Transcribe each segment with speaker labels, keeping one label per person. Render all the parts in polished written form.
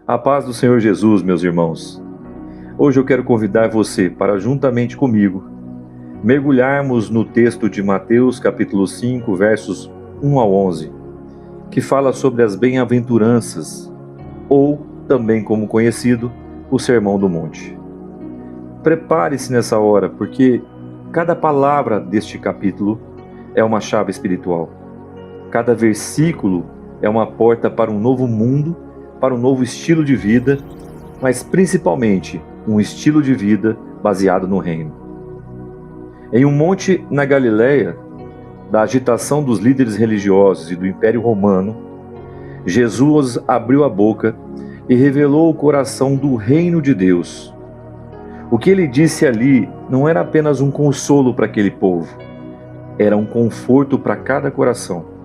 Speaker 1: A paz do Senhor Jesus, meus irmãos. Hoje eu quero convidar você para, juntamente comigo, mergulharmos no texto de Mateus, capítulo 5, versos 1 ao 11, que fala sobre as bem-aventuranças, ou, também como conhecido, o Sermão do Monte. Prepare-se nessa hora, porque cada palavra deste capítulo é uma chave espiritual. Cada versículo é uma porta para um novo mundo, para um novo estilo de vida, mas principalmente um estilo de vida baseado no reino. Em um monte na Galileia, da agitação dos líderes religiosos e do Império Romano, Jesus abriu a boca e revelou o coração do reino de Deus. O que ele disse ali não era apenas um consolo para aquele povo, era um conforto para cada coração.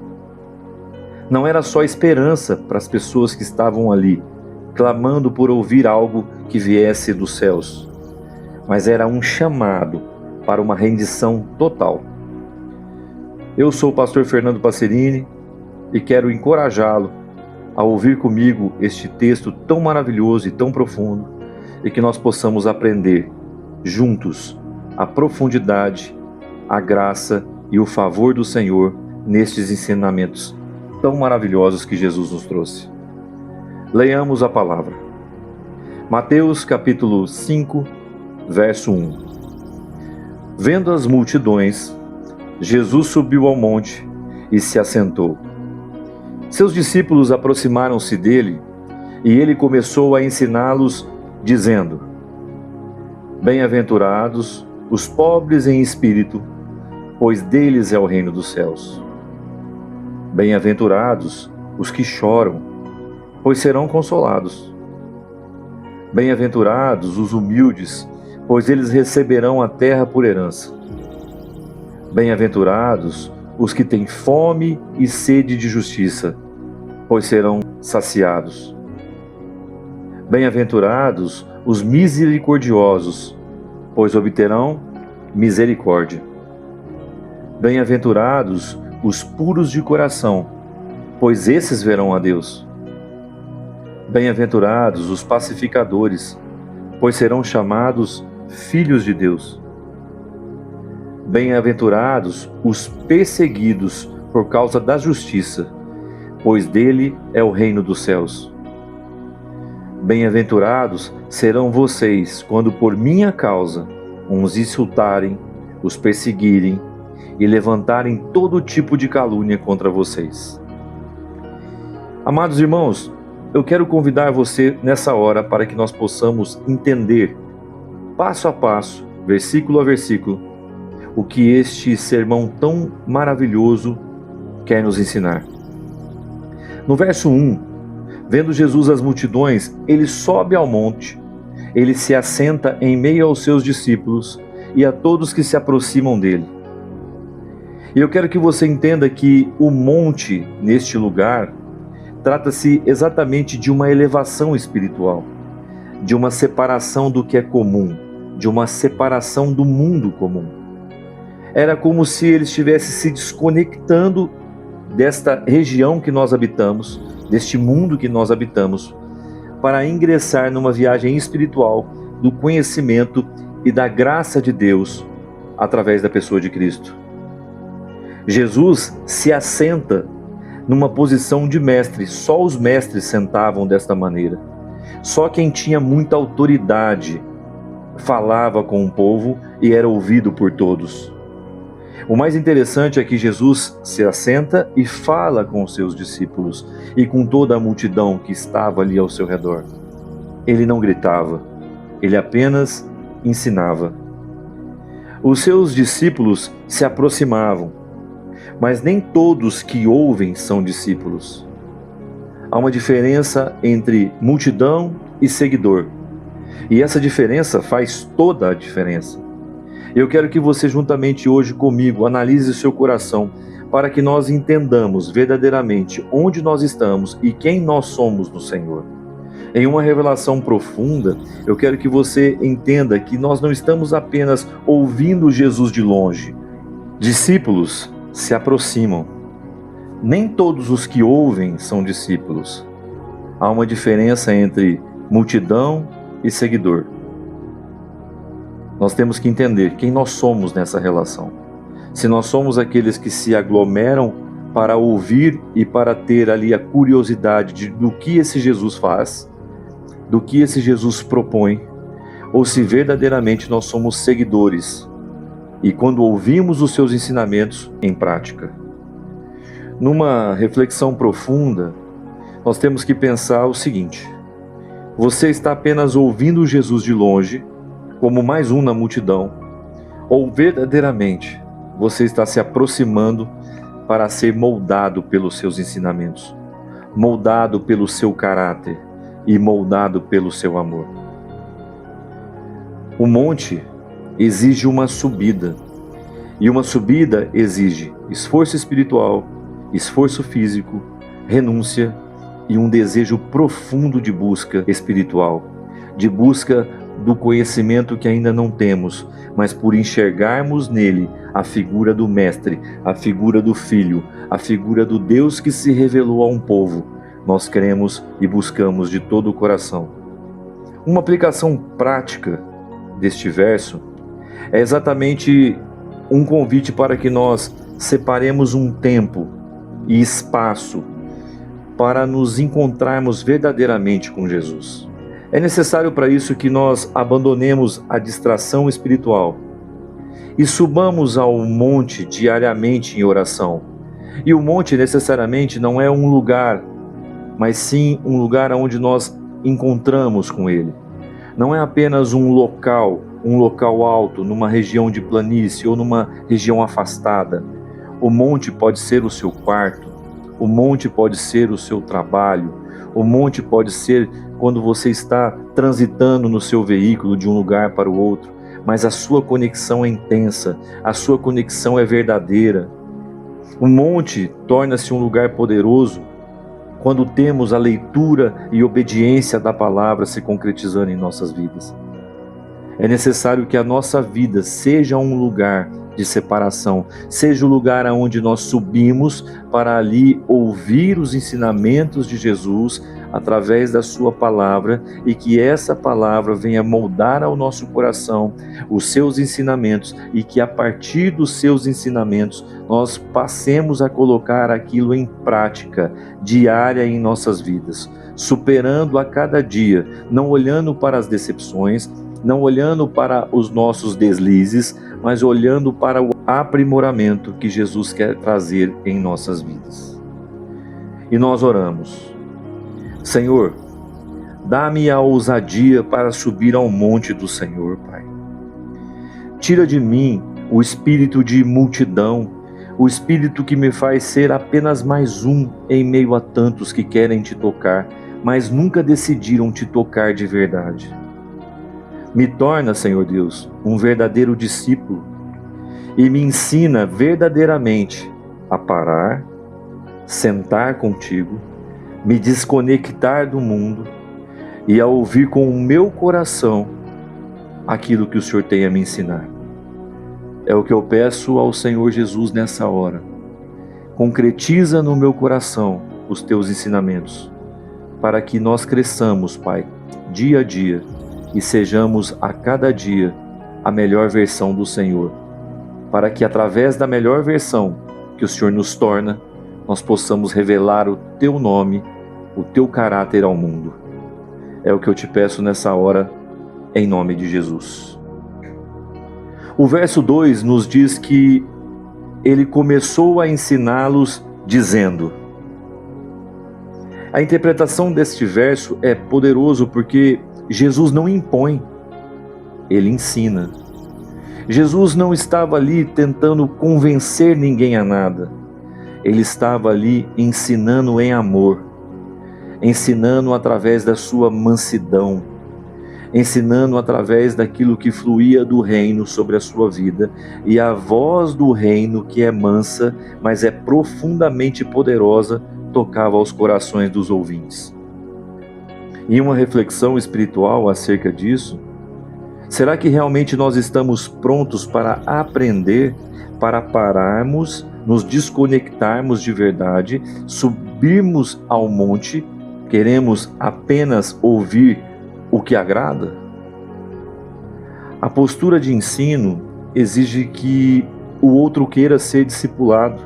Speaker 1: Não era só esperança para as pessoas que estavam ali, clamando por ouvir algo que viesse dos céus, mas era um chamado para uma rendição total. Eu sou o pastor Fernando Passerini e quero encorajá-lo a ouvir comigo este texto tão maravilhoso e tão profundo, e que nós possamos aprender juntos a profundidade, a graça e o favor do Senhor nestes ensinamentos tão maravilhosos que Jesus nos trouxe. Leiamos a palavra. Mateus capítulo 5, verso 1. Vendo as multidões, Jesus subiu ao monte e se assentou. Seus discípulos aproximaram-se dele e ele começou a ensiná-los, dizendo: Bem-aventurados os pobres em espírito, pois deles é o reino dos céus. Bem-aventurados os que choram, pois serão consolados. Bem-aventurados os humildes, pois eles receberão a terra por herança. Bem-aventurados os que têm fome e sede de justiça, pois serão saciados. Bem-aventurados os misericordiosos, pois obterão misericórdia. Bem-aventurados os puros de coração, pois esses verão a Deus. Bem-aventurados os pacificadores, pois serão chamados filhos de Deus. Bem-aventurados os perseguidos por causa da justiça, pois dele é o reino dos céus. Bem-aventurados serão vocês quando por minha causa os insultarem, os perseguirem e levantarem todo tipo de calúnia contra vocês. Amados irmãos, eu quero convidar você nessa hora para que nós possamos entender, passo a passo, versículo a versículo, o que este sermão tão maravilhoso quer nos ensinar. No verso 1, vendo Jesus as multidões, ele sobe ao monte, ele se assenta em meio aos seus discípulos e a todos que se aproximam dele. E eu quero que você entenda que o monte, neste lugar, trata-se exatamente de uma elevação espiritual, de uma separação do que é comum, de uma separação do mundo comum. Era como se ele estivesse se desconectando desta região que nós habitamos, deste mundo que nós habitamos, para ingressar numa viagem espiritual do conhecimento e da graça de Deus através da pessoa de Cristo. Jesus se assenta numa posição de mestre. Só os mestres sentavam desta maneira. Só quem tinha muita autoridade falava com o povo e era ouvido por todos. O mais interessante é que Jesus se assenta e fala com os seus discípulos e com toda a multidão que estava ali ao seu redor. Ele não gritava, ele apenas ensinava. Os seus discípulos se aproximavam, mas nem todos que ouvem são discípulos. Há uma diferença entre multidão e seguidor, e essa diferença faz toda a diferença. Eu quero que você, juntamente hoje comigo, analise o seu coração, para que nós entendamos verdadeiramente onde nós estamos e quem nós somos no Senhor. Em uma revelação profunda, eu quero que você entenda que nós não estamos apenas ouvindo Jesus de longe. Discípulos se aproximam. Nem todos os que ouvem são discípulos. Há uma diferença entre multidão e seguidor. Nós temos que entender quem nós somos nessa relação. Se nós somos aqueles que se aglomeram para ouvir e para ter ali a curiosidade do que esse Jesus faz, do que esse Jesus propõe, ou se verdadeiramente nós somos seguidores e quando ouvimos os seus ensinamentos em prática. Numa reflexão profunda, nós temos que pensar o seguinte: você está apenas ouvindo Jesus de longe, como mais um na multidão, ou verdadeiramente você está se aproximando para ser moldado pelos seus ensinamentos, moldado pelo seu caráter e moldado pelo seu amor? O monte exige uma subida, e uma subida exige esforço espiritual, esforço físico, renúncia e um desejo profundo de busca espiritual, de busca do conhecimento que ainda não temos, mas por enxergarmos nele a figura do Mestre, a figura do Filho, a figura do Deus que se revelou a um povo, nós cremos e buscamos de todo o coração. Uma aplicação prática deste verso é exatamente um convite para que nós separemos um tempo e espaço para nos encontrarmos verdadeiramente com Jesus. É necessário para isso que nós abandonemos a distração espiritual e subamos ao monte diariamente em oração. E o monte necessariamente não é um lugar, mas sim um lugar onde nós encontramos com Ele. Não é apenas um local alto, numa região de planície ou numa região afastada. O monte pode ser o seu quarto, o monte pode ser o seu trabalho, o monte pode ser quando você está transitando no seu veículo de um lugar para o outro, mas a sua conexão é intensa, a sua conexão é verdadeira. O monte torna-se um lugar poderoso quando temos a leitura e obediência da palavra se concretizando em nossas vidas. É necessário que a nossa vida seja um lugar de separação, seja o lugar aonde nós subimos para ali ouvir os ensinamentos de Jesus através da sua palavra, e que essa palavra venha moldar ao nosso coração os seus ensinamentos, e que a partir dos seus ensinamentos nós passemos a colocar aquilo em prática diária em nossas vidas, superando a cada dia, não olhando para as decepções, não olhando para os nossos deslizes, mas olhando para o aprimoramento que Jesus quer trazer em nossas vidas. E nós oramos: Senhor, dá-me a ousadia para subir ao monte do Senhor, Pai. Tira de mim o espírito de multidão, o espírito que me faz ser apenas mais um em meio a tantos que querem te tocar, mas nunca decidiram te tocar de verdade. Me torna, Senhor Deus, um verdadeiro discípulo e me ensina verdadeiramente a parar, sentar contigo, me desconectar do mundo e a ouvir com o meu coração aquilo que o Senhor tem a me ensinar. É o que eu peço ao Senhor Jesus nessa hora. Concretiza no meu coração os teus ensinamentos, para que nós cresçamos, Pai, dia a dia, e sejamos a cada dia a melhor versão do Senhor, para que através da melhor versão que o Senhor nos torna, nós possamos revelar o teu nome, o teu caráter ao mundo. É o que eu te peço nessa hora, em nome de Jesus. O verso 2 nos diz que ele começou a ensiná-los dizendo. A interpretação deste verso é poderoso porque Jesus não impõe, ele ensina. Jesus não estava ali tentando convencer ninguém a nada. Ele estava ali ensinando em amor, ensinando através da sua mansidão, ensinando através daquilo que fluía do reino sobre a sua vida, e a voz do reino, que é mansa, mas é profundamente poderosa, tocava aos corações dos ouvintes. E uma reflexão espiritual acerca disso: será que realmente nós estamos prontos para aprender, para pararmos, nos desconectarmos de verdade, subirmos ao monte, Queremos apenas ouvir o que agrada? A postura de ensino exige que o outro queira ser discipulado.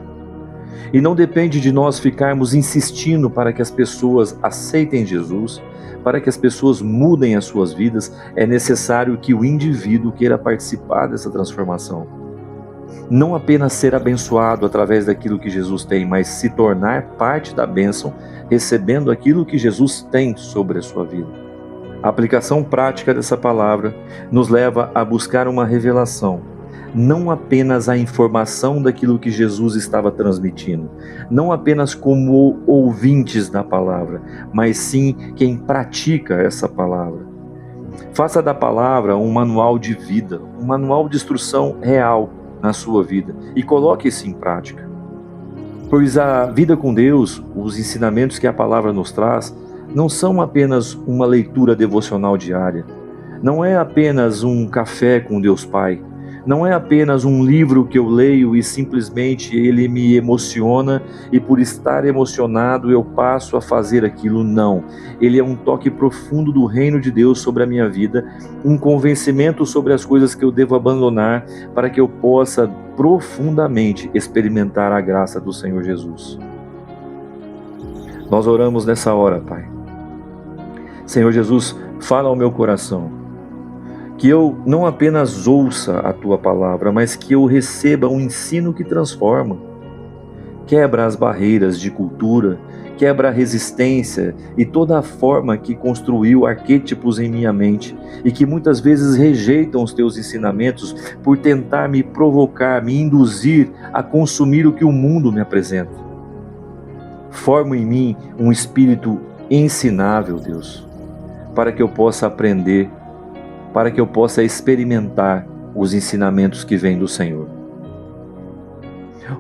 Speaker 1: E não depende de nós ficarmos insistindo para que as pessoas aceitem Jesus, para que as pessoas mudem as suas vidas. É necessário que o indivíduo queira participar dessa transformação. Não apenas ser abençoado através daquilo que Jesus tem, mas se tornar parte da bênção, recebendo aquilo que Jesus tem sobre a sua vida. A aplicação prática dessa palavra nos leva a buscar uma revelação, não apenas a informação daquilo que Jesus estava transmitindo, não apenas como ouvintes da palavra, mas sim quem pratica essa palavra. Faça da palavra um manual de vida, um manual de instrução real na sua vida e coloque isso em prática. Pois a vida com Deus, os ensinamentos que a palavra nos traz, não são apenas uma leitura devocional diária, não é apenas um café com Deus Pai, não é apenas um livro que eu leio e simplesmente ele me emociona e por estar emocionado eu passo a fazer aquilo. Não, ele é um toque profundo do reino de Deus sobre a minha vida, um convencimento sobre as coisas que eu devo abandonar para que eu possa profundamente experimentar a graça do Senhor Jesus. Nós oramos nessa hora, Pai. Senhor Jesus, fala ao meu coração, que eu não apenas ouça a Tua palavra, mas que eu receba um ensino que transforma. Quebra as barreiras de cultura, quebra a resistência e toda a forma que construiu arquétipos em minha mente e que muitas vezes rejeitam os Teus ensinamentos por tentar me provocar, me induzir a consumir o que o mundo me apresenta. Forma em mim um espírito ensinável, Deus, para que eu possa aprender, para que eu possa experimentar os ensinamentos que vêm do Senhor.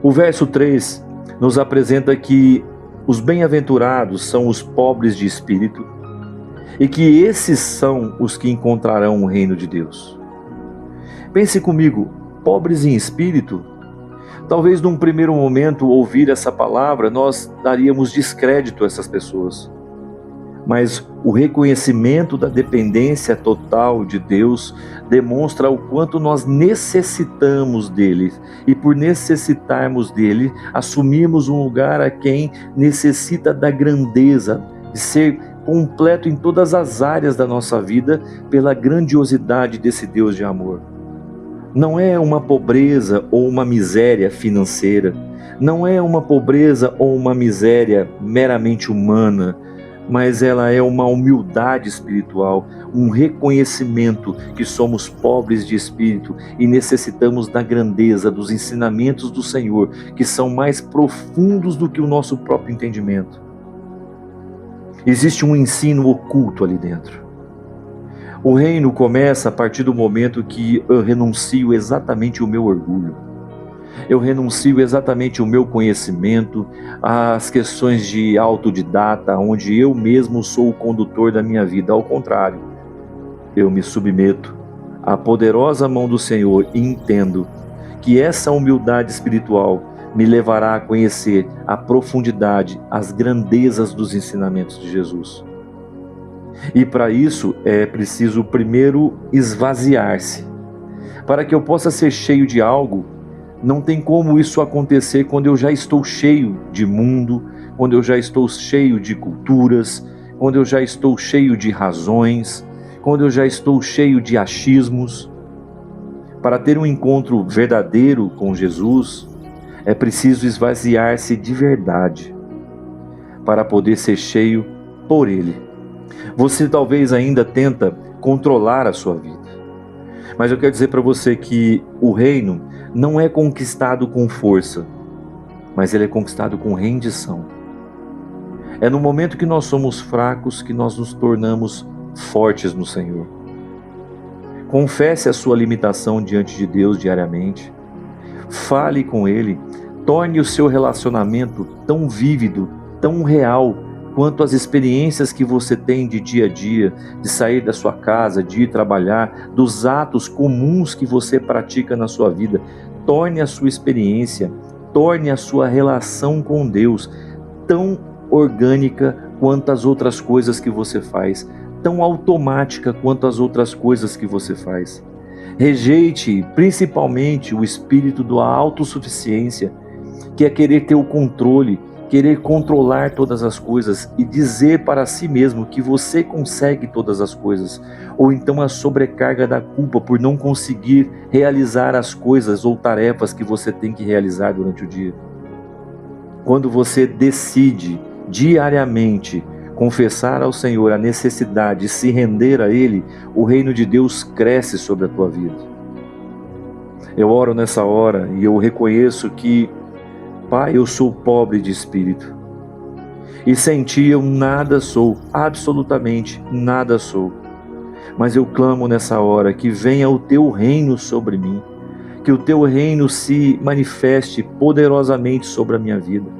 Speaker 1: O verso 3 nos apresenta que os bem-aventurados são os pobres de espírito e que esses são os que encontrarão o reino de Deus. Pense comigo, pobres em espírito? Talvez num primeiro momento, ouvir essa palavra, nós daríamos descrédito a essas pessoas. Mas o reconhecimento da dependência total de Deus demonstra o quanto nós necessitamos dele. E por necessitarmos dele, assumimos um lugar a quem necessita da grandeza, de ser completo em todas as áreas da nossa vida pela grandiosidade desse Deus de amor. Não é uma pobreza ou uma miséria financeira, não é uma pobreza ou uma miséria meramente humana, mas ela é uma humildade espiritual, um reconhecimento que somos pobres de espírito e necessitamos da grandeza dos ensinamentos do Senhor, que são mais profundos do que o nosso próprio entendimento. Existe um ensino oculto ali dentro. O reino começa a partir do momento que eu renuncio exatamente o meu orgulho. Eu renuncio exatamente o meu conhecimento, às questões de autodidata, onde eu mesmo sou o condutor da minha vida. Ao contrário, eu me submeto à poderosa mão do Senhor e entendo que essa humildade espiritual me levará a conhecer a profundidade, as grandezas dos ensinamentos de Jesus. E para isso é preciso primeiro esvaziar-se. Para que eu possa ser cheio de algo, não tem como isso acontecer quando eu já estou cheio de mundo, quando eu já estou cheio de culturas, quando eu já estou cheio de razões, quando eu já estou cheio de achismos. Para ter um encontro verdadeiro com Jesus, é preciso esvaziar-se de verdade, para poder ser cheio por Ele. Você talvez ainda tenta controlar a sua vida, mas eu quero dizer para você que o reino não é conquistado com força, mas ele é conquistado com rendição. É no momento que nós somos fracos que nós nos tornamos fortes no Senhor. Confesse a sua limitação diante de Deus diariamente. Fale com Ele. Torne o seu relacionamento tão vívido, tão real, quanto as experiências que você tem de dia a dia, de sair da sua casa, de ir trabalhar, dos atos comuns que você pratica na sua vida. Torne a sua experiência, torne a sua relação com Deus tão orgânica quanto as outras coisas que você faz, tão automática quanto as outras coisas que você faz. Rejeite principalmente o espírito da autossuficiência, que é querer ter o controle, querer controlar todas as coisas e dizer para si mesmo que você consegue todas as coisas, ou então a sobrecarga da culpa por não conseguir realizar as coisas ou tarefas que você tem que realizar durante o dia. Quando você decide diariamente confessar ao Senhor a necessidade de se render a Ele, o reino de Deus cresce sobre a tua vida. Eu oro nessa hora e eu reconheço que, Pai, eu sou pobre de espírito, e sem Ti eu nada sou, absolutamente nada sou. Mas eu clamo nessa hora que venha o Teu reino sobre mim, que o Teu reino se manifeste poderosamente sobre a minha vida,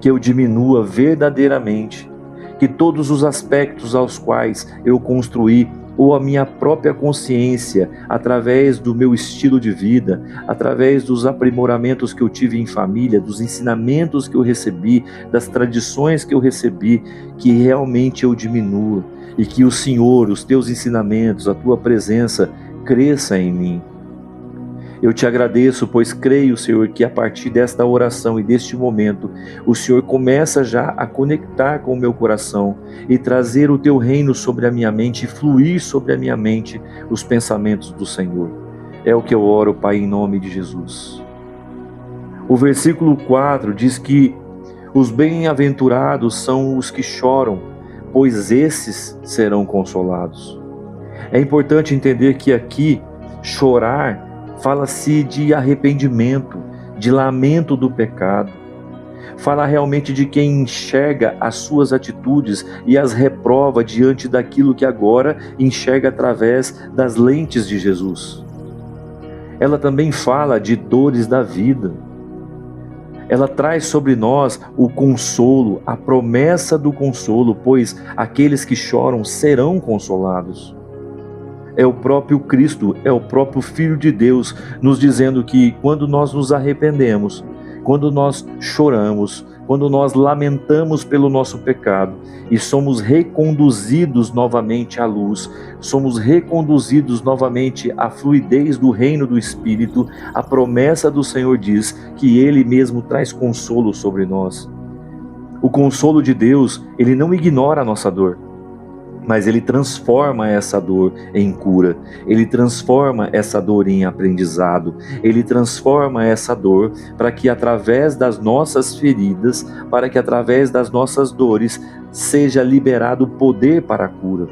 Speaker 1: que eu diminua verdadeiramente, que todos os aspectos aos quais eu construí, ou a minha própria consciência, através do meu estilo de vida, através dos aprimoramentos que eu tive em família, dos ensinamentos que eu recebi, das tradições que eu recebi, que realmente eu diminua, e que o Senhor, os Teus ensinamentos, a Tua presença cresça em mim. Eu te agradeço, pois creio, Senhor, que a partir desta oração e deste momento, o Senhor começa já a conectar com o meu coração e trazer o Teu reino sobre a minha mente e fluir sobre a minha mente os pensamentos do Senhor. É o que eu oro, Pai, em nome de Jesus. O versículo 4 diz que os bem-aventurados são os que choram, pois esses serão consolados. É importante entender que aqui, chorar fala-se de arrependimento, de lamento do pecado. Fala realmente de quem enxerga as suas atitudes e as reprova diante daquilo que agora enxerga através das lentes de Jesus. Ela também fala de dores da vida. Ela traz sobre nós o consolo, a promessa do consolo, pois aqueles que choram serão consolados. É o próprio Cristo, é o próprio Filho de Deus, nos dizendo que quando nós nos arrependemos, quando nós choramos, quando nós lamentamos pelo nosso pecado e somos reconduzidos novamente à luz, somos reconduzidos novamente à fluidez do reino do Espírito, a promessa do Senhor diz que Ele mesmo traz consolo sobre nós. O consolo de Deus, Ele não ignora a nossa dor, mas Ele transforma essa dor em cura, Ele transforma essa dor em aprendizado, Ele transforma essa dor para que através das nossas feridas, para que através das nossas dores, seja liberado o poder para a cura.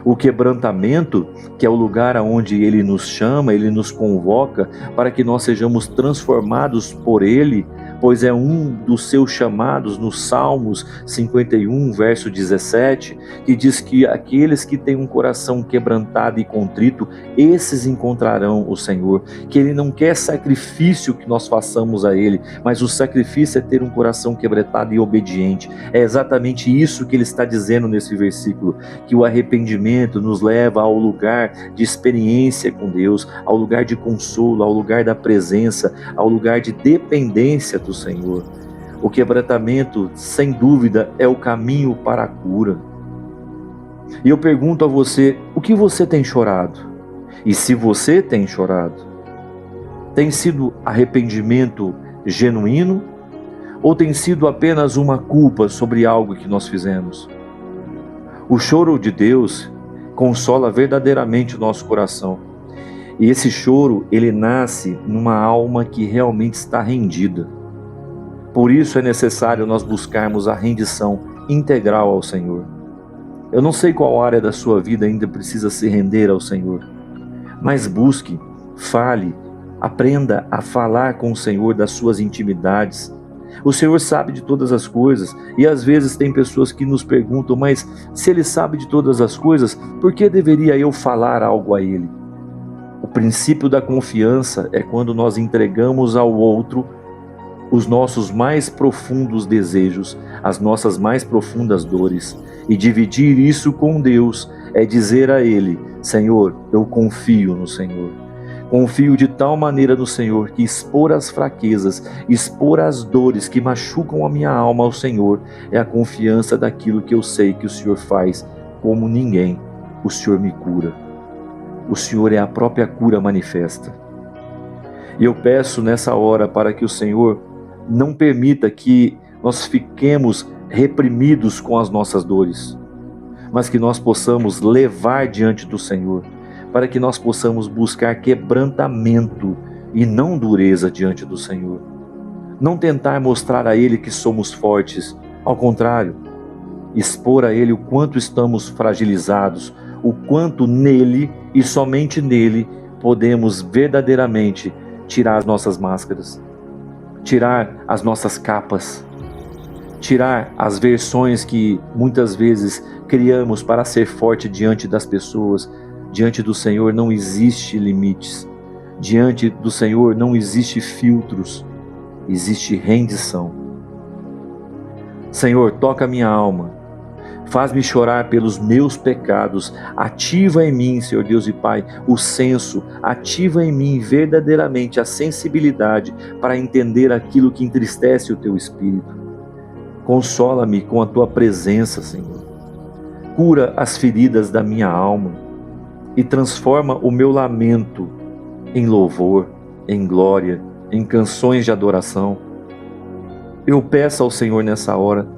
Speaker 1: O quebrantamento, que é o lugar aonde Ele nos chama, Ele nos convoca para que nós sejamos transformados por Ele, pois é um dos seus chamados no Salmos 51, verso 17, que diz que aqueles que têm um coração quebrantado e contrito, esses encontrarão o Senhor, que Ele não quer sacrifício que nós façamos a Ele, mas o sacrifício é ter um coração quebrantado e obediente. É exatamente isso que Ele está dizendo nesse versículo, que o arrependimento nos leva ao lugar de experiência com Deus, ao lugar de consolo, ao lugar da presença, ao lugar de dependência do Senhor. O quebrantamento, sem dúvida, é o caminho para a cura. E eu pergunto a você, o que você tem chorado? E se você tem chorado, tem sido arrependimento genuíno ou tem sido apenas uma culpa sobre algo que nós fizemos? O choro de Deus consola verdadeiramente o nosso coração. E esse choro, ele nasce numa alma que realmente está rendida. Por isso é necessário nós buscarmos a rendição integral ao Senhor. Eu não sei qual área da sua vida ainda precisa se render ao Senhor, mas busque, fale, aprenda a falar com o Senhor das suas intimidades. O Senhor sabe de todas as coisas, e às vezes tem pessoas que nos perguntam, mas se Ele sabe de todas as coisas, por que deveria eu falar algo a Ele? O princípio da confiança é quando nós entregamos ao outro os nossos mais profundos desejos, as nossas mais profundas dores, e dividir isso com Deus é dizer a Ele, Senhor, eu confio no Senhor. Confio de tal maneira no Senhor que expor as fraquezas, expor as dores que machucam a minha alma ao Senhor é a confiança daquilo que eu sei que o Senhor faz como ninguém. O Senhor me cura. O Senhor é a própria cura manifesta. E eu peço nessa hora para que o Senhor não permita que nós fiquemos reprimidos com as nossas dores, mas que nós possamos levar diante do Senhor, para que nós possamos buscar quebrantamento e não dureza diante do Senhor. Não tentar mostrar a Ele que somos fortes, ao contrário, expor a Ele o quanto estamos fragilizados, o quanto nele e somente nele podemos verdadeiramente tirar as nossas máscaras, tirar as nossas capas, tirar as versões que muitas vezes criamos para ser forte diante das pessoas. Diante do Senhor não existe limites. Diante do Senhor não existe filtros. Existe rendição. Senhor, toca minha alma. Faz-me chorar pelos meus pecados. Ativa em mim, Senhor Deus e Pai, o senso. Ativa em mim verdadeiramente a sensibilidade para entender aquilo que entristece o Teu Espírito. Consola-me com a Tua presença, Senhor. Cura as feridas da minha alma e transforma o meu lamento em louvor, em glória, em canções de adoração. Eu peço ao Senhor nessa hora,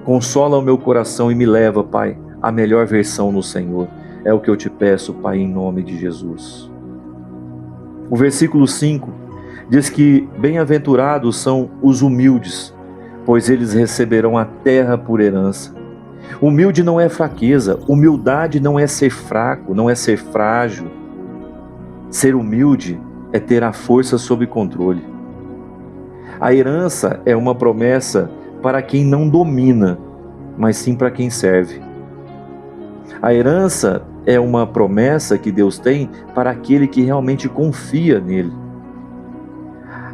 Speaker 1: consola o meu coração e me leva, Pai, à melhor versão no Senhor. É o que eu te peço, Pai, em nome de Jesus. O versículo 5 diz que bem-aventurados são os humildes, pois eles receberão a terra por herança. Humilde não é fraqueza, humildade não é ser fraco, não é ser frágil. Ser humilde é ter a força sob controle. A herança é uma promessa para quem não domina, mas sim para quem serve. A herança é uma promessa que Deus tem para aquele que realmente confia nele.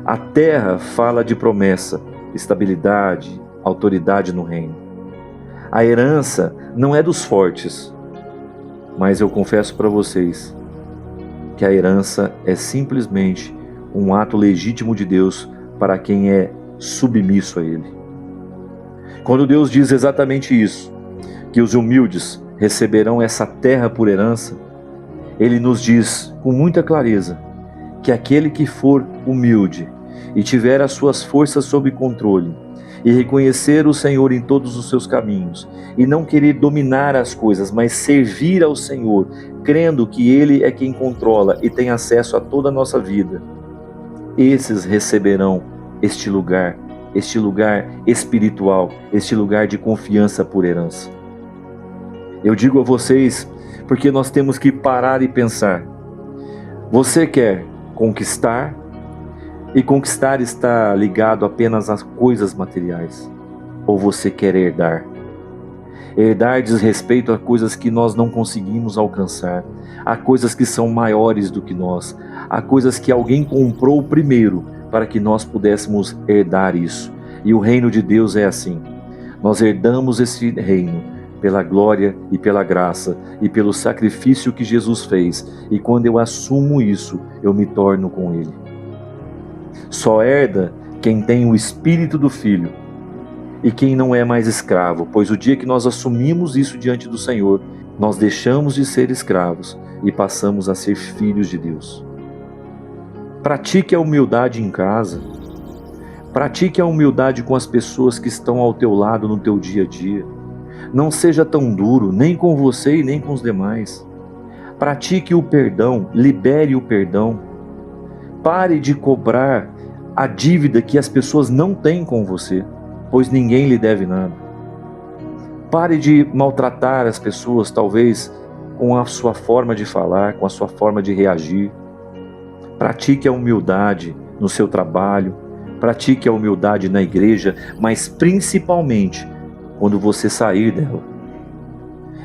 Speaker 1: A terra fala de promessa, estabilidade, autoridade no reino. A herança não é dos fortes, mas eu confesso para vocês que a herança é simplesmente um ato legítimo de Deus para quem é submisso a Ele. Quando Deus diz exatamente isso, que os humildes receberão essa terra por herança, Ele nos diz com muita clareza que aquele que for humilde e tiver as suas forças sob controle, e reconhecer o Senhor em todos os seus caminhos, e não querer dominar as coisas, mas servir ao Senhor, crendo que Ele é quem controla e tem acesso a toda a nossa vida, esses receberão este lugar espiritual, este lugar de confiança por herança. Eu digo a vocês, porque nós temos que parar e pensar. Você quer conquistar? E conquistar está ligado apenas às coisas materiais? Ou você quer herdar? Herdar diz respeito a coisas que nós não conseguimos alcançar, a coisas que são maiores do que nós, a coisas que alguém comprou primeiro para que nós pudéssemos herdar isso. E o reino de Deus é assim. Nós herdamos esse reino pela glória e pela graça e pelo sacrifício que Jesus fez. E quando eu assumo isso, eu me torno com Ele. Só herda quem tem o Espírito do Filho e quem não é mais escravo, pois o dia que nós assumimos isso diante do Senhor, nós deixamos de ser escravos e passamos a ser filhos de Deus. Pratique a humildade em casa, pratique a humildade com as pessoas que estão ao teu lado no teu dia a dia. Não seja tão duro, nem com você e nem com os demais. Pratique o perdão, libere o perdão. Pare de cobrar a dívida que as pessoas não têm com você, pois ninguém lhe deve nada. Pare de maltratar as pessoas, talvez com a sua forma de falar, com a sua forma de reagir. Pratique a humildade no seu trabalho, pratique a humildade na igreja, mas principalmente quando você sair dela.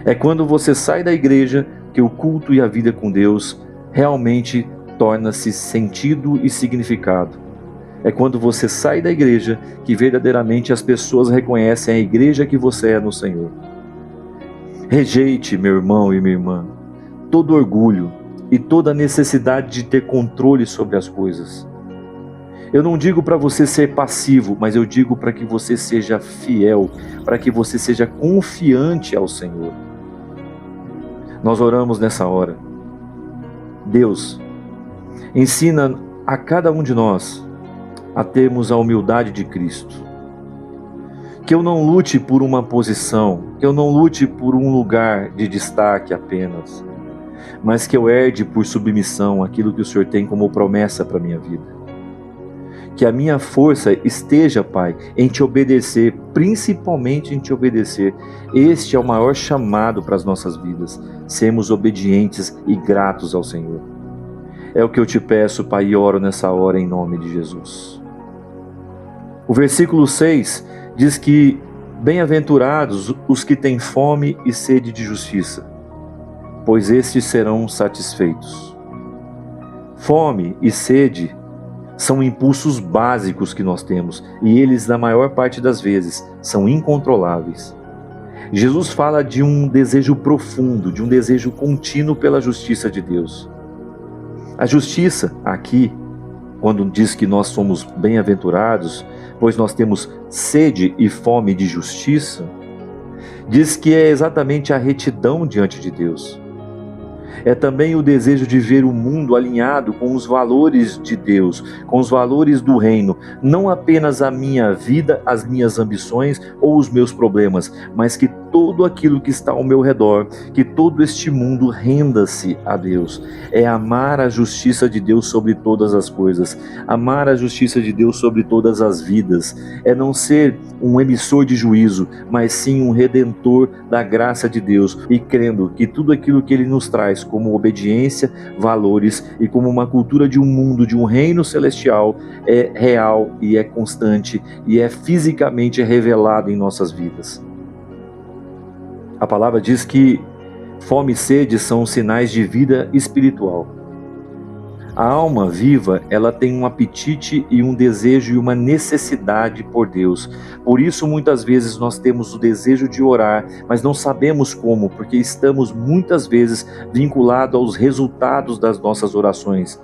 Speaker 1: É quando você sai da igreja que o culto e a vida com Deus realmente torna-se sentido e significado. É quando você sai da igreja que verdadeiramente as pessoas reconhecem a igreja que você é no Senhor. Rejeite, meu irmão e minha irmã, todo orgulho, e toda a necessidade de ter controle sobre as coisas. Eu não digo para você ser passivo, mas eu digo para que você seja fiel, para que você seja confiante ao Senhor. Nós oramos nessa hora. Deus, ensina a cada um de nós a termos a humildade de Cristo. Que eu não lute por uma posição, que eu não lute por um lugar de destaque apenas, mas que eu herde por submissão aquilo que o Senhor tem como promessa para a minha vida. Que a minha força esteja, Pai, em te obedecer, principalmente em te obedecer. Este é o maior chamado para as nossas vidas, sermos obedientes e gratos ao Senhor. É o que eu te peço, Pai, e oro nessa hora em nome de Jesus. O versículo 6 diz que bem-aventurados os que têm fome e sede de justiça, pois estes serão satisfeitos. Fome e sede são impulsos básicos que nós temos e eles, na maior parte das vezes, são incontroláveis. Jesus fala de um desejo profundo, de um desejo contínuo pela justiça de Deus. A justiça, aqui, quando diz que nós somos bem-aventurados, pois nós temos sede e fome de justiça, diz que é exatamente a retidão diante de Deus. É também o desejo de ver o mundo alinhado com os valores de Deus, com os valores do reino, não apenas a minha vida, as minhas ambições ou os meus problemas, mas que todo aquilo que está ao meu redor, que todo este mundo renda-se a Deus. É amar a justiça de Deus sobre todas as coisas, amar a justiça de Deus sobre todas as vidas. É não ser um emissor de juízo, mas sim um redentor da graça de Deus, e crendo que tudo aquilo que Ele nos traz como obediência, valores e como uma cultura de um mundo, de um reino celestial, é real e é constante e é fisicamente revelado em nossas vidas. A palavra diz que fome e sede são sinais de vida espiritual. A alma viva, ela tem um apetite e um desejo e uma necessidade por Deus. Por isso, muitas vezes nós temos o desejo de orar, mas não sabemos como, porque estamos muitas vezes vinculados aos resultados das nossas orações.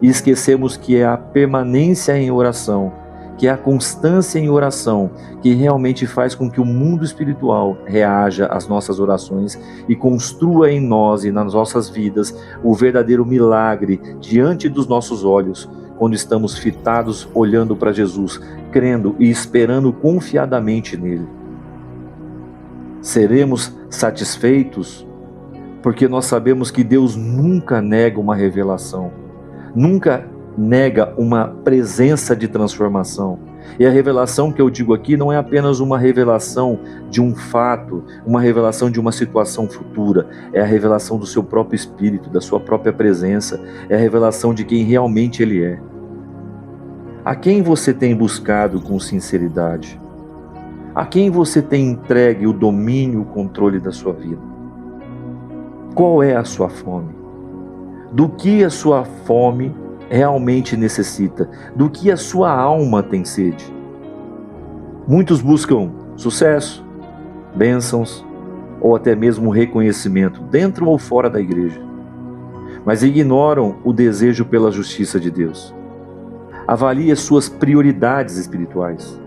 Speaker 1: E esquecemos que é a permanência em oração, que é a constância em oração, que realmente faz com que o mundo espiritual reaja às nossas orações e construa em nós e nas nossas vidas o verdadeiro milagre diante dos nossos olhos, quando estamos fitados olhando para Jesus, crendo e esperando confiadamente nele. Seremos satisfeitos porque nós sabemos que Deus nunca nega uma revelação, nunca nega uma presença de transformação. E a revelação que eu digo aqui não é apenas uma revelação de um fato, uma revelação de uma situação futura, é a revelação do seu próprio espírito, da sua própria presença, é a revelação de quem realmente Ele é. A quem você tem buscado com sinceridade? A quem você tem entregue o domínio e o controle da sua vida? Qual é a sua fome? Do que a sua fome realmente necessita? Do que a sua alma tem sede? Muitos buscam sucesso, bênçãos ou até mesmo reconhecimento dentro ou fora da igreja, mas ignoram o desejo pela justiça de Deus. Avalie as suas prioridades espirituais.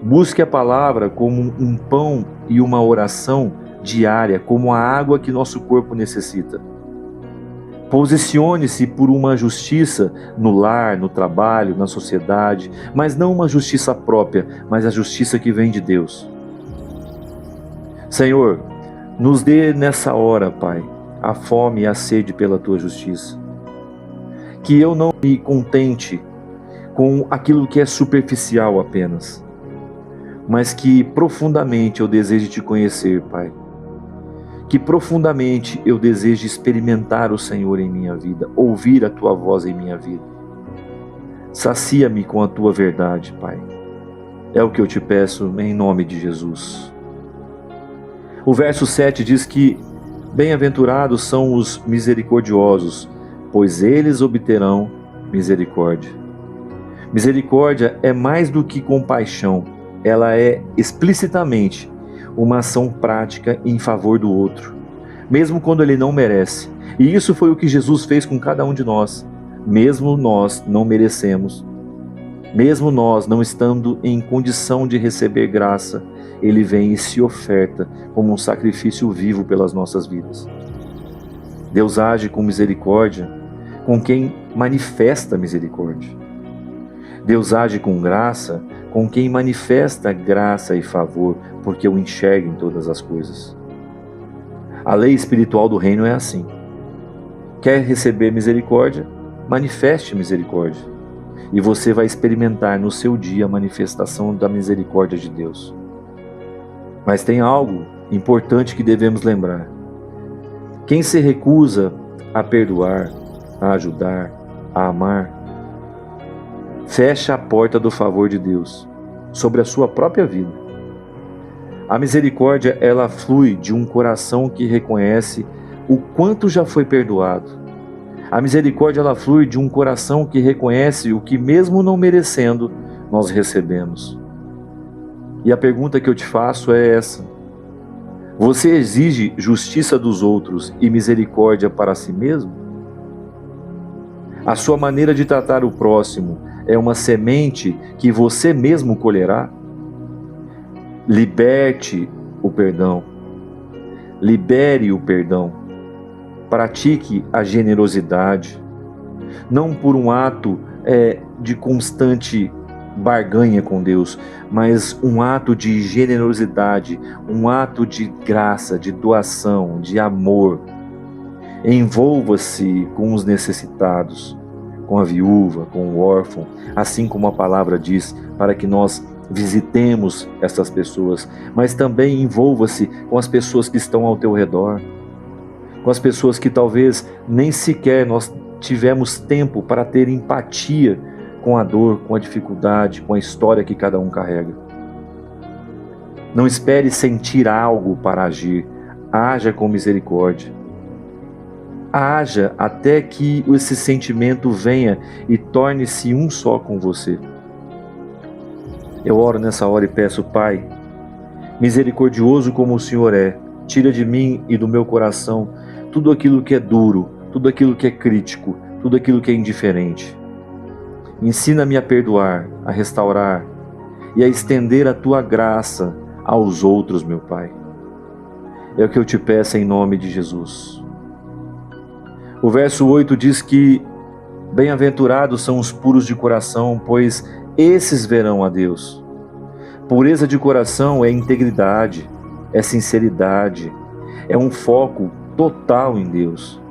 Speaker 1: Busque a palavra como um pão e uma oração diária, como a água que nosso corpo necessita. Posicione-se por uma justiça no lar, no trabalho, na sociedade, mas não uma justiça própria, mas a justiça que vem de Deus. Senhor, nos dê nessa hora, Pai, a fome e a sede pela Tua justiça. Que eu não me contente com aquilo que é superficial apenas, mas que profundamente eu deseje Te conhecer, Pai. Que profundamente eu deseje experimentar o Senhor em minha vida, ouvir a Tua voz em minha vida. Sacia-me com a Tua verdade, Pai. É o que eu Te peço em nome de Jesus. O verso 7 diz que bem-aventurados são os misericordiosos, pois eles obterão misericórdia. Misericórdia é mais do que compaixão, ela é explicitamente uma ação prática em favor do outro. mesmo quando ele não merece. E isso foi o que Jesus fez com cada um de nós. Mesmo nós não merecemos, mesmo nós não estando em condição de receber graça, ele vem e se oferta como um sacrifício vivo pelas nossas vidas. Deus age com misericórdia com quem manifesta misericórdia. Deus age com graça com quem manifesta graça e favor, porque o enxerga em todas as coisas. A lei espiritual do reino é assim. Quer receber misericórdia? Manifeste misericórdia. E você vai experimentar no seu dia a manifestação da misericórdia de Deus. Mas tem algo importante que devemos lembrar. Quem se recusa a perdoar, a ajudar, a amar, fecha a porta do favor de Deus sobre a sua própria vida. A misericórdia, ela flui de um coração que reconhece o quanto já foi perdoado. A misericórdia, ela flui de um coração que reconhece o que, mesmo não merecendo, nós recebemos. E a pergunta que eu te faço é essa: você exige justiça dos outros e misericórdia para si mesmo? A sua maneira de tratar o próximo é uma semente que você mesmo colherá? Liberte o perdão. Libere o perdão. Pratique a generosidade. Não por um ato de constante barganha com Deus, mas um ato de generosidade, um ato de graça, de doação, de amor. Envolva-se com os necessitados, com a viúva, com o órfão, assim como a palavra diz, para que nós visitemos essas pessoas, mas também envolva-se com as pessoas que estão ao teu redor, com as pessoas que talvez nem sequer nós tivemos tempo para ter empatia com a dor, com a dificuldade, com a história que cada um carrega. Não espere sentir algo para agir, haja com misericórdia. Haja até que esse sentimento venha e torne-se um só com você. Eu oro nessa hora e peço: Pai, misericordioso como o Senhor é, tira de mim e do meu coração tudo aquilo que é duro, tudo aquilo que é crítico, tudo aquilo que é indiferente. Ensina-me a perdoar, a restaurar e a estender a Tua graça aos outros, meu Pai. É o que eu te peço em nome de Jesus. O verso 8 diz que bem-aventurados são os puros de coração, pois esses verão a Deus. Pureza de coração é integridade, é sinceridade, é um foco total em Deus.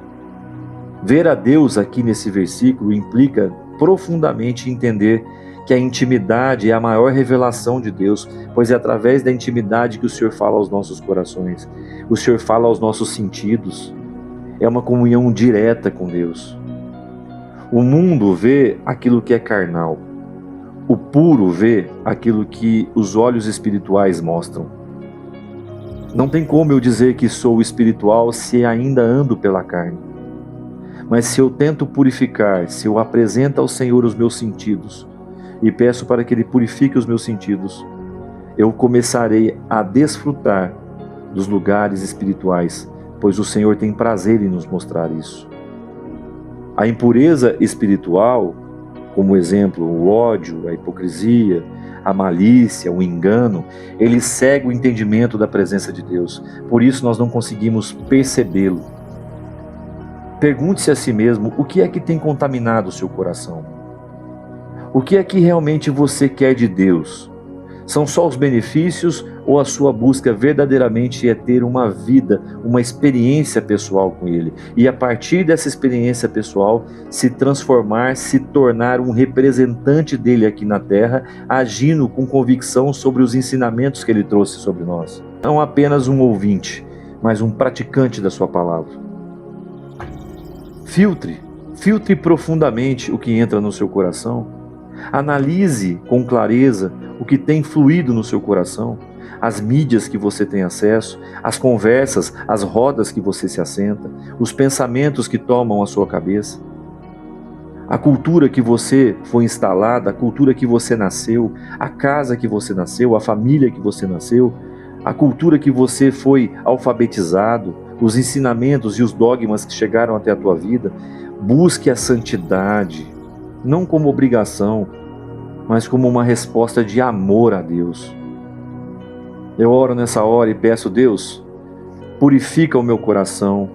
Speaker 1: Ver a Deus aqui nesse versículo implica profundamente entender que a intimidade é a maior revelação de Deus, pois é através da intimidade que o Senhor fala aos nossos corações, o Senhor fala aos nossos sentidos. É uma comunhão direta com Deus. O mundo vê aquilo que é carnal. O puro vê aquilo que os olhos espirituais mostram. Não tem como eu dizer que sou espiritual se ainda ando pela carne. Mas se eu tento purificar, se eu apresento ao Senhor os meus sentidos e peço para que Ele purifique os meus sentidos, eu começarei a desfrutar dos lugares espirituais, pois o Senhor tem prazer em nos mostrar isso. A impureza espiritual, como exemplo, o ódio, a hipocrisia, a malícia, o engano, ele cega o entendimento da presença de Deus. Por isso nós não conseguimos percebê-lo. Pergunte-se a si mesmo o que é que tem contaminado o seu coração. O que é que realmente você quer de Deus? São só os benefícios ou a sua busca verdadeiramente é ter uma vida, uma experiência pessoal com Ele? E a partir dessa experiência pessoal, se transformar, se tornar um representante dEle aqui na Terra, agindo com convicção sobre os ensinamentos que Ele trouxe sobre nós. Não apenas um ouvinte, mas um praticante da sua palavra. Filtre profundamente o que entra no seu coração. Analise com clareza o que tem fluído no seu coração, as mídias que você tem acesso, as conversas, as rodas que você se assenta, os pensamentos que tomam a sua cabeça. A cultura que você foi instalada, a cultura que você nasceu, a casa que você nasceu, a família que você nasceu, a cultura que você foi alfabetizado, os ensinamentos e os dogmas que chegaram até a tua vida. Busque a santidade, não como obrigação, mas como uma resposta de amor a Deus. Eu oro nessa hora e peço: Deus, purifica o meu coração,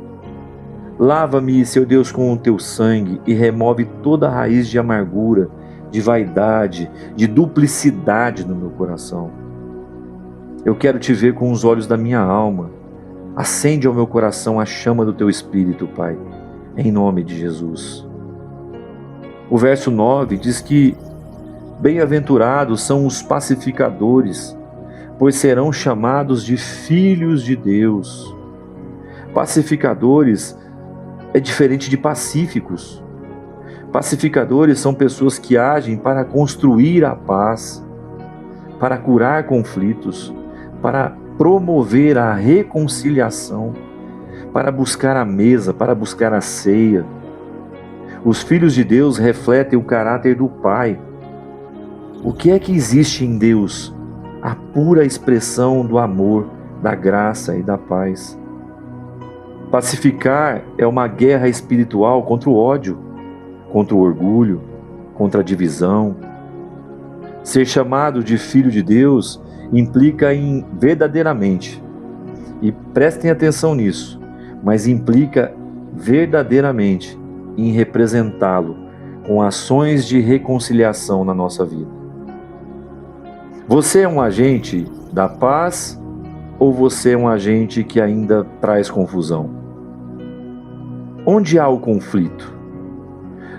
Speaker 1: lava-me, Seu Deus, com o Teu sangue e remove toda a raiz de amargura, de vaidade, de duplicidade no meu coração. Eu quero Te ver com os olhos da minha alma. Acende ao meu coração a chama do Teu Espírito, Pai, em nome de Jesus. O verso 9 diz que bem-aventurados são os pacificadores, pois serão chamados de filhos de Deus. Pacificadores é diferente de pacíficos. Pacificadores são pessoas que agem para construir a paz, para curar conflitos, para promover a reconciliação, para buscar a mesa, para buscar a ceia. Os filhos de Deus refletem o caráter do Pai. O que é que existe em Deus? A pura expressão do amor, da graça e da paz. Pacificar é uma guerra espiritual contra o ódio, contra o orgulho, contra a divisão. Ser chamado de filho de Deus implica em verdadeiramente, e prestem atenção nisso, mas implica verdadeiramente em representá-lo com ações de reconciliação na nossa vida. Você é um agente da paz ou você é um agente que ainda traz confusão? Onde há o conflito?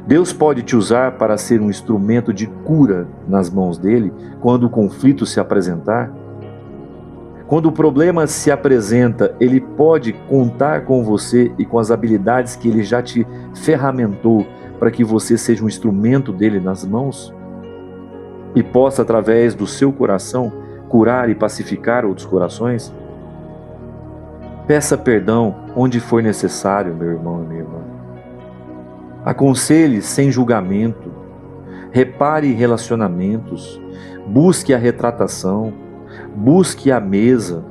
Speaker 1: Deus pode te usar para ser um instrumento de cura nas mãos dele quando o conflito se apresentar? Quando o problema se apresenta, ele pode contar com você e com as habilidades que ele já te ferramentou para que você seja um instrumento dele nas mãos? E possa, através do seu coração, curar e pacificar outros corações? Peça perdão onde for necessário, meu irmão e minha irmã. Aconselhe sem julgamento, repare relacionamentos, busque a retratação, busque a mesa.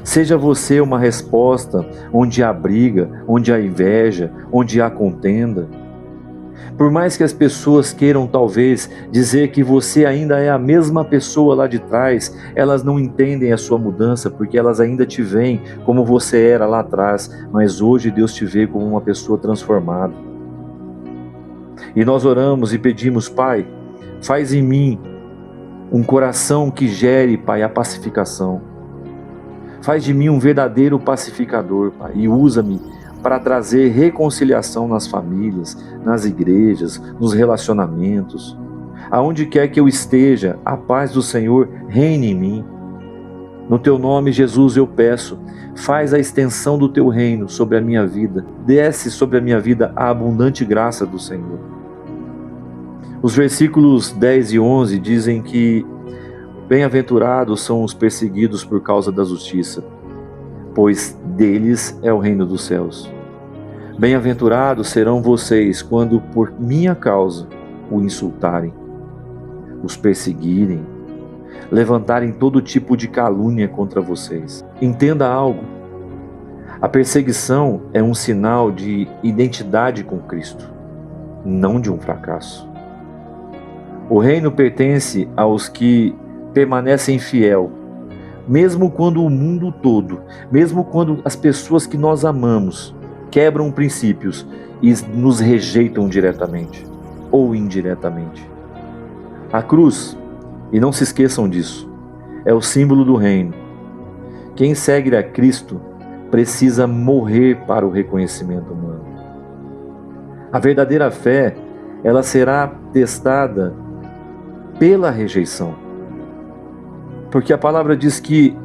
Speaker 1: Seja você uma resposta onde há briga, onde há inveja, onde há contenda. Por mais que as pessoas queiram talvez dizer que você ainda é a mesma pessoa lá de trás, elas não entendem a sua mudança porque elas ainda te veem como você era lá atrás, mas hoje Deus te vê como uma pessoa transformada. E nós oramos e pedimos: Pai, faz em mim um coração que gere, Pai, a pacificação. Faz de mim um verdadeiro pacificador, Pai, e usa-me para trazer reconciliação nas famílias, nas igrejas, nos relacionamentos. Aonde quer que eu esteja, a paz do Senhor reine em mim. No Teu nome, Jesus, eu peço, faz a extensão do Teu reino sobre a minha vida. Desce sobre a minha vida a abundante graça do Senhor. Os versículos 10 e 11 dizem que bem-aventurados são os perseguidos por causa da justiça, pois deles é o reino dos céus. Bem-aventurados serão vocês quando por minha causa o insultarem, os perseguirem, levantarem todo tipo de calúnia contra vocês. Entenda algo: a perseguição é um sinal de identidade com Cristo, não de um fracasso. O reino pertence aos que permanecem fiel, mesmo quando o mundo todo, mesmo quando as pessoas que nós amamos quebram princípios e nos rejeitam diretamente ou indiretamente. A cruz, e não se esqueçam disso, é o símbolo do reino. Quem segue a Cristo precisa morrer para o reconhecimento humano. A verdadeira fé, ela será testada pela rejeição. Porque a palavra diz que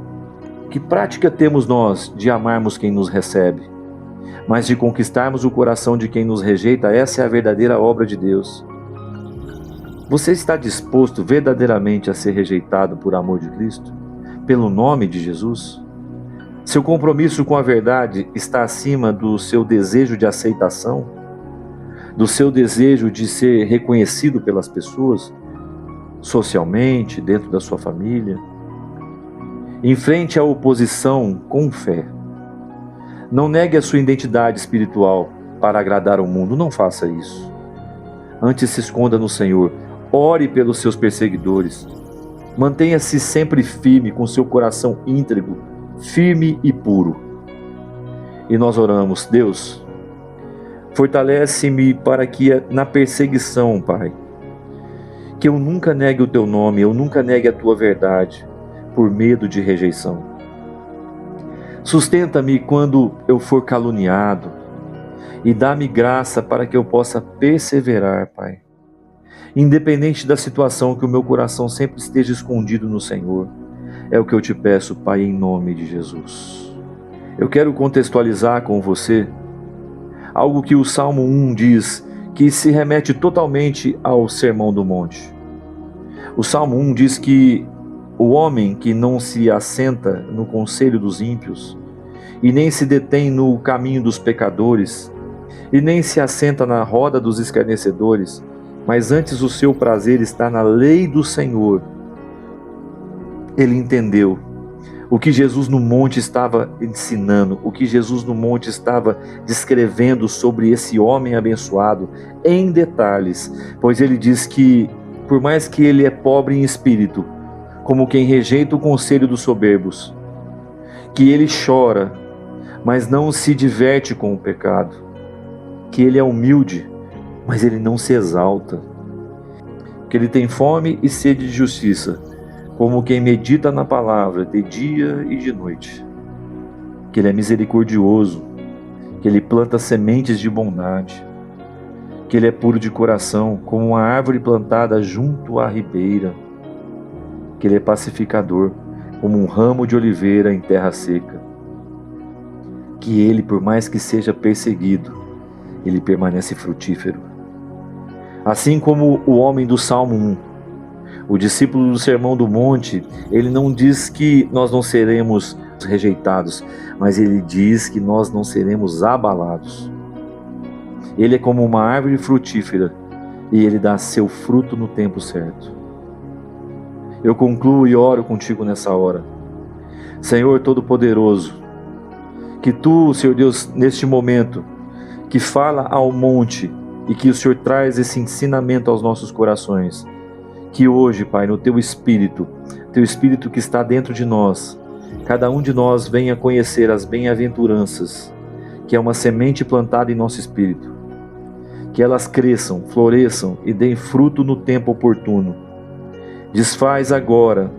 Speaker 1: prática temos nós de amarmos quem nos recebe, mas de conquistarmos o coração de quem nos rejeita. Essa é a verdadeira obra de Deus. Você está disposto verdadeiramente a ser rejeitado por amor de Cristo? Pelo nome de Jesus? Seu compromisso com a verdade está acima do seu desejo de aceitação? Do seu desejo de ser reconhecido pelas pessoas? Socialmente, dentro da sua família? Enfrente a oposição com fé. Não negue a sua identidade espiritual para agradar ao mundo, não faça isso. Antes se esconda no Senhor, ore pelos seus perseguidores. Mantenha-se sempre firme, com seu coração íntegro, firme e puro. E nós oramos: Deus, fortalece-me para que na perseguição, Pai, que eu nunca negue o Teu nome, eu nunca negue a Tua verdade, por medo de rejeição. Sustenta-me quando eu for caluniado e dá-me graça para que eu possa perseverar, Pai. Independente da situação, que o meu coração sempre esteja escondido no Senhor. É o que eu te peço, Pai, em nome de Jesus. Eu quero contextualizar com você algo que o Salmo 1 diz, que se remete totalmente ao Sermão do Monte. O Salmo 1 diz que o homem que não se assenta no conselho dos ímpios, e nem se detém no caminho dos pecadores, e nem se assenta na roda dos escarnecedores, mas antes o seu prazer está na lei do Senhor. Ele entendeu o que Jesus no monte estava ensinando, o que Jesus no monte estava descrevendo sobre esse homem abençoado em detalhes, pois ele diz que, por mais que ele é pobre em espírito, como quem rejeita o conselho dos soberbos, que ele chora, mas não se diverte com o pecado, que ele é humilde, mas ele não se exalta, que ele tem fome e sede de justiça, como quem medita na palavra de dia e de noite, que ele é misericordioso, que ele planta sementes de bondade, que ele é puro de coração, como uma árvore plantada junto à ribeira, que ele é pacificador, como um ramo de oliveira em terra seca, que ele, por mais que seja perseguido, ele permanece frutífero. Assim como o homem do Salmo 1, o discípulo do Sermão do Monte, ele não diz que nós não seremos rejeitados, mas ele diz que nós não seremos abalados. Ele é como uma árvore frutífera e ele dá seu fruto no tempo certo. Eu concluo e oro contigo nessa hora. Senhor Todo-Poderoso, que Tu, Senhor Deus, neste momento, que fala ao monte e que o Senhor traz esse ensinamento aos nossos corações, que hoje, Pai, no Teu Espírito que está dentro de nós, cada um de nós venha conhecer as bem-aventuranças, que é uma semente plantada em nosso espírito, que elas cresçam, floresçam e deem fruto no tempo oportuno. Desfaz agora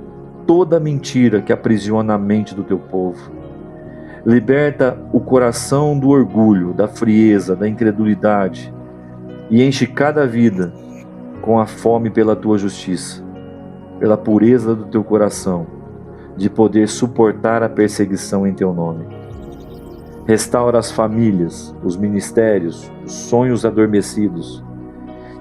Speaker 1: toda mentira que aprisiona a mente do Teu povo. Liberta o coração do orgulho, da frieza, da incredulidade e enche cada vida com a fome pela Tua justiça, pela pureza do Teu coração, de poder suportar a perseguição em Teu nome. Restaura as famílias, os ministérios, os sonhos adormecidos,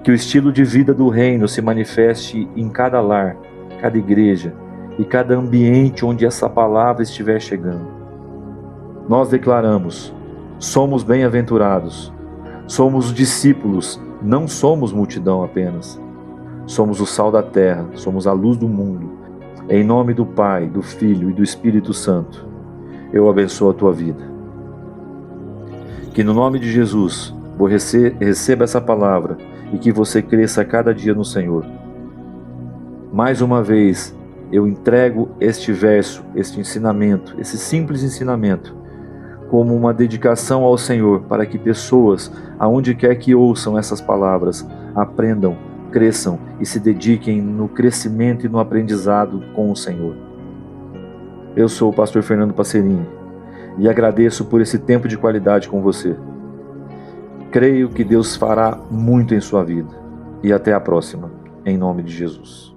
Speaker 1: que o estilo de vida do reino se manifeste em cada lar, cada igreja e cada ambiente onde essa palavra estiver chegando. Nós declaramos: somos bem-aventurados, somos discípulos, não somos multidão apenas. Somos o sal da terra, somos a luz do mundo. Em nome do Pai, do Filho e do Espírito Santo, eu abençoo a tua vida. Que no nome de Jesus, receba essa palavra e que você cresça cada dia no Senhor. Mais uma vez, eu entrego este verso, este ensinamento, esse simples ensinamento, como uma dedicação ao Senhor, para que pessoas, aonde quer que ouçam essas palavras, aprendam, cresçam e se dediquem no crescimento e no aprendizado com o Senhor. Eu sou o pastor Fernando Passerini e agradeço por esse tempo de qualidade com você. Creio que Deus fará muito em sua vida. E até a próxima, em nome de Jesus.